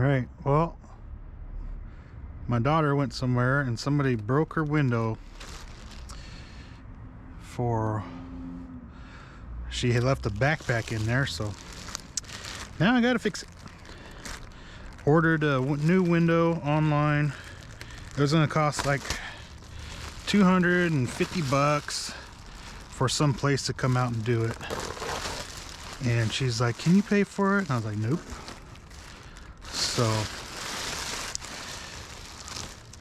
right, well, my daughter went somewhere and somebody broke her window she had left a backpack in there, so now I gotta fix it. Ordered a new window online. It was gonna cost like $250 for some place to come out and do it. And she's like, can you pay for it? And I was like, nope. So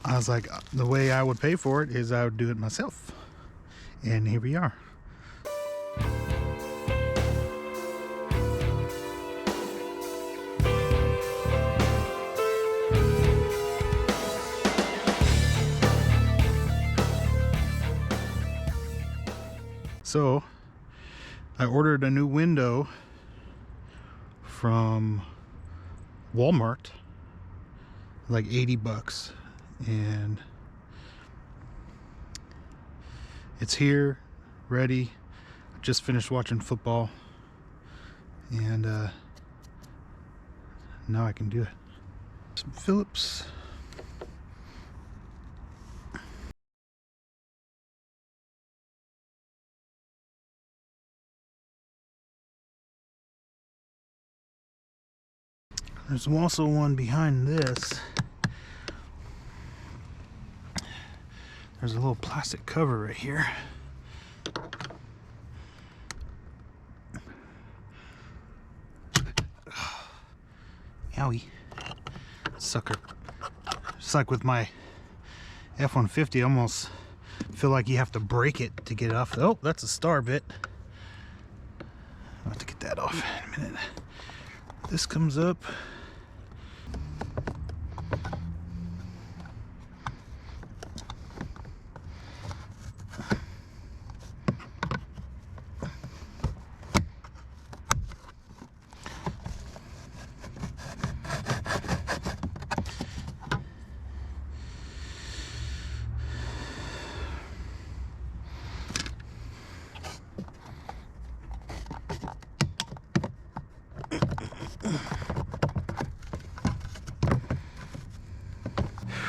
I was like, the way I would pay for it is I would do it myself. And here we are. So I ordered a new window from Walmart, like $80, and it's here, ready. Just finished watching football, and now I can do it. Some Phillips. There's also one behind this. There's a little plastic cover right here. Owie. Sucker. Just like with my F-150, I almost feel like you have to break it to get it off. Oh, that's a star bit. I'll have to get that off in a minute. This comes up.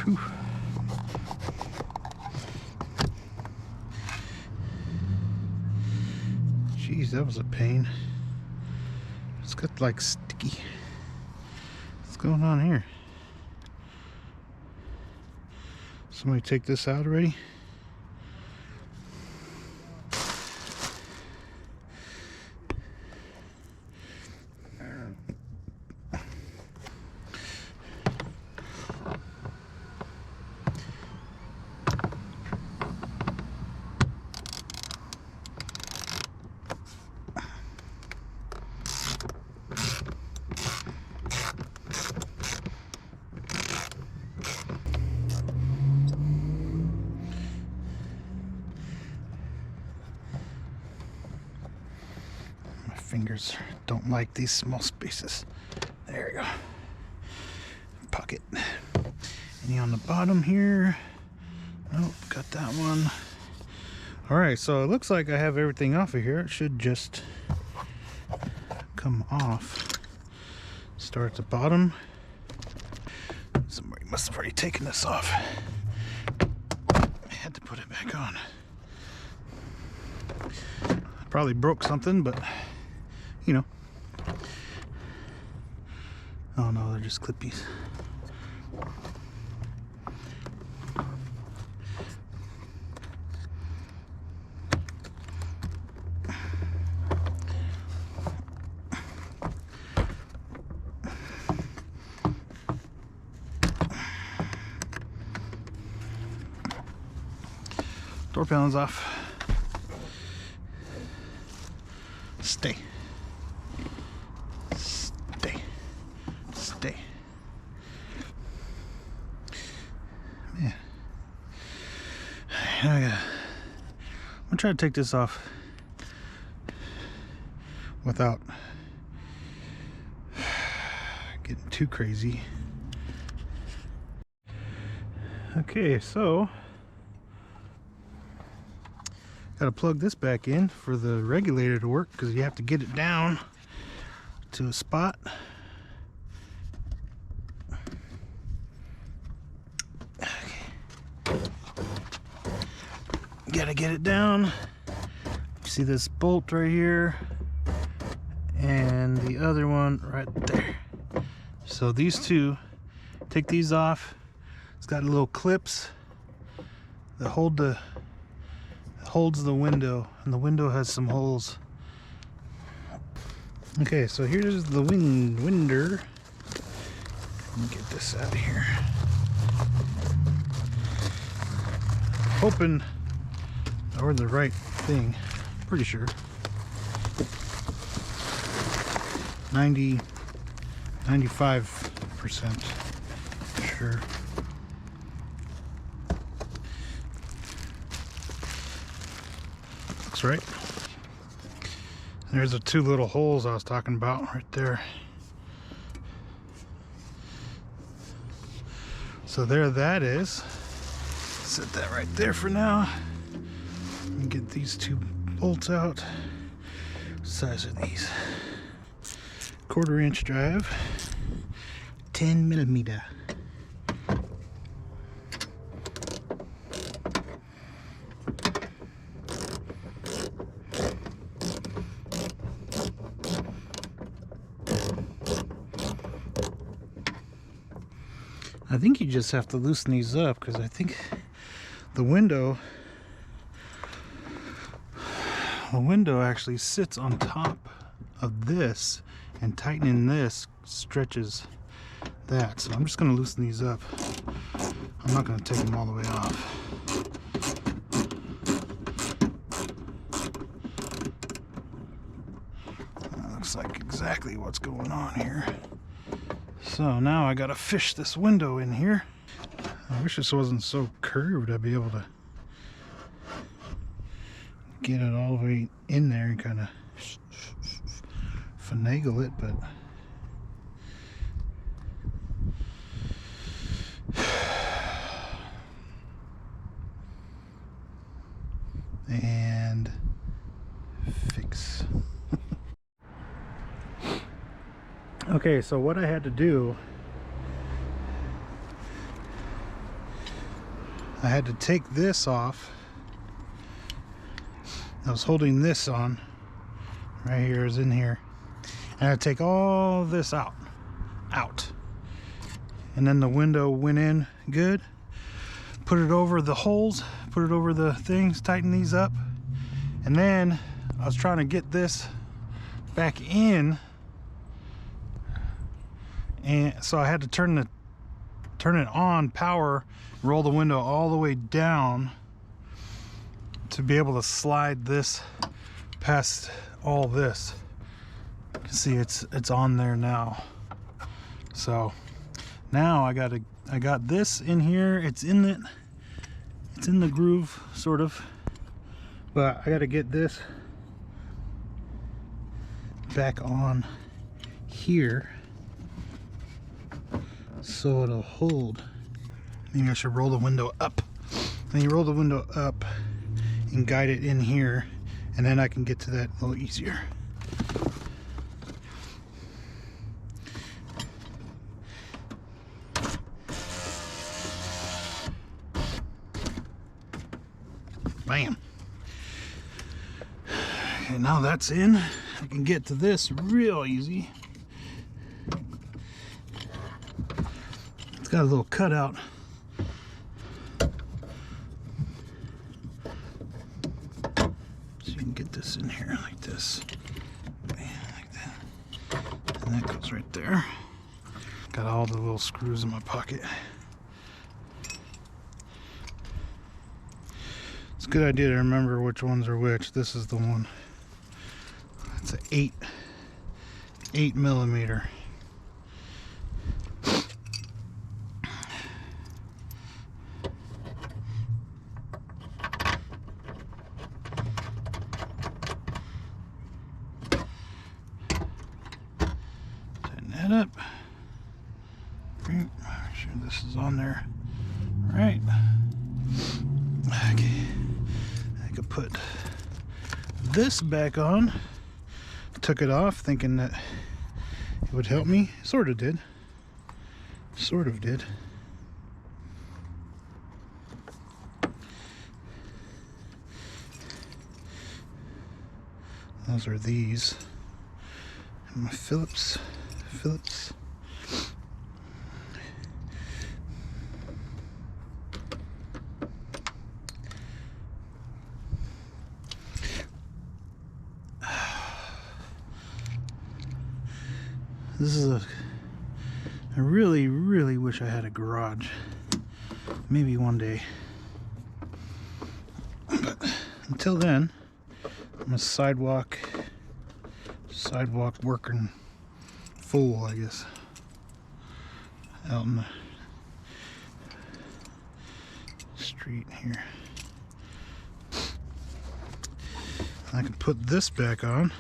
Whew. Jeez, that was a pain. It's got like sticky. What's going on here? Somebody take this out already? Fingers don't like these small spaces. There we go. Pocket. Any on the bottom here? Nope, got that one. Alright, so it looks like I have everything off of here. It should just come off. Start at the bottom. Somebody must have already taken this off. I had to put it back on. Probably broke something, but you know. Oh no, they're just clippies. Door panel's off. Stay. Stay. Man. I'm gonna try to take this off without getting too crazy. Okay, so got to plug this back in for the regulator to work, because you have to get it down to a spot. gotta get it down. You see this bolt right here, and the other one right there. So these two, take these off. It's got little clips that holds the window, and the window has some holes. Okay, so here's the winder. Let me get this out of here. Hoping or the right thing. Pretty sure. 95% sure. Looks right. There's the two little holes I was talking about right there. So there that is. Set that right there for now. And get these two bolts out. What size are these? 1/4 inch drive. 10 millimeter. I think you just have to loosen these up, because I think the window actually sits on top of this, and tightening this stretches that. So I'm just going to loosen these up. I'm not going to take them all the way off. That looks like exactly what's going on here. So now I gotta fish this window in here. I wish this wasn't so curved. I'd be able to get it all the way in there and kind of finagle it, but and fix. Okay, so what I had to do, I had to take this off. I was holding this on. Right here is in here. And I had to take all this out. And then the window went in good. Put it over the holes, put it over the things, tighten these up. And then I was trying to get this back in. And so I had to turn it on power, roll the window all the way down to be able to slide this past all this. You can see it's on there now. So now I got this in here. It's in the groove, sort of, but I got to get this back on here so it'll hold. Maybe I should roll the window up. Then you roll the window up and guide it in here, and then I can get to that a little easier. Bam. Okay, now that's in. I can get to this real easy. It's got a little cutout. So you can get this in here like this. Bam, like that. And that goes right there. Got all the little screws in my pocket. It's a good idea to remember which ones are which. This is the one. It's an 8 millimeter. Tighten that up. Make sure this is on there. All right. Okay. I could put this back on. Took it off thinking that it would help me. Sort of did. Sort of did. Those are these. And my Phillips. This is I really, really wish I had a garage. Maybe one day. But until then, I'm a sidewalk working fool, I guess. Out in the street here. I can put this back on.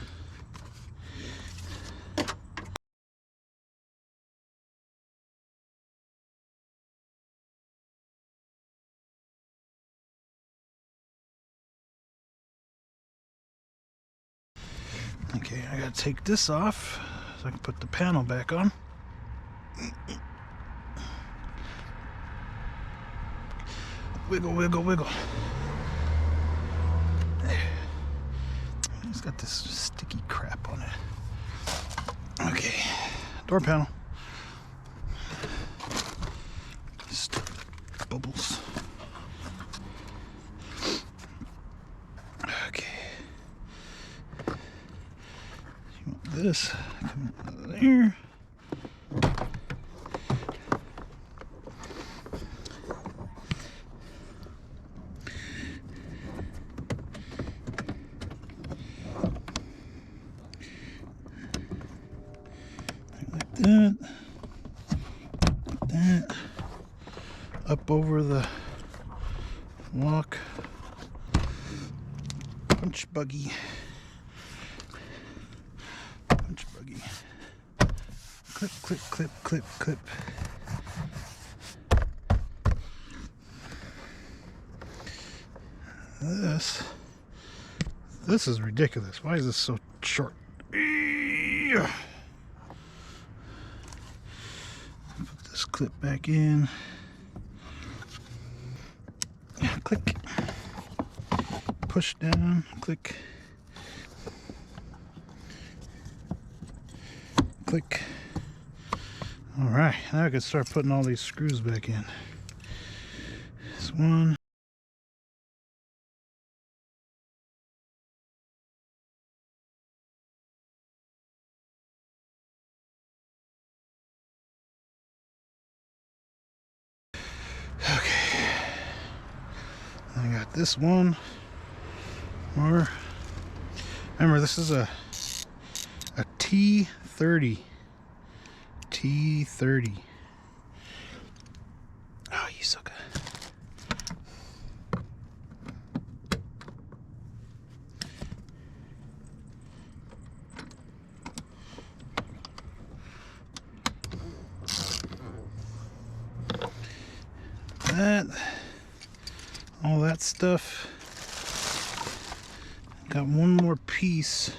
Okay, I gotta take this off so I can put the panel back on. Wiggle, wiggle, wiggle. There. It's got this sticky crap on it. Okay, door panel. Just bubbles. Okay. You want this? Come out of there. That, like that, up over the lock, punch buggy, clip, clip, clip, clip, clip. This is ridiculous. Why is this so short? Put this clip back in. Click. Push down. Click. Click. All right, now I can start putting all these screws back in. This one. Okay, I got this one more. Remember, this is a T30. T30. Oh, you sucker. That, all that stuff. Got one more piece.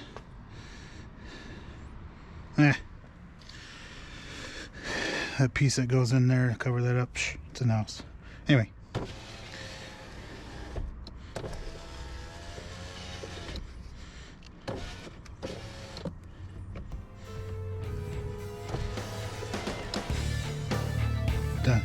That piece that goes in there to cover that up. Shh, it's a mouse. Anyway. Done.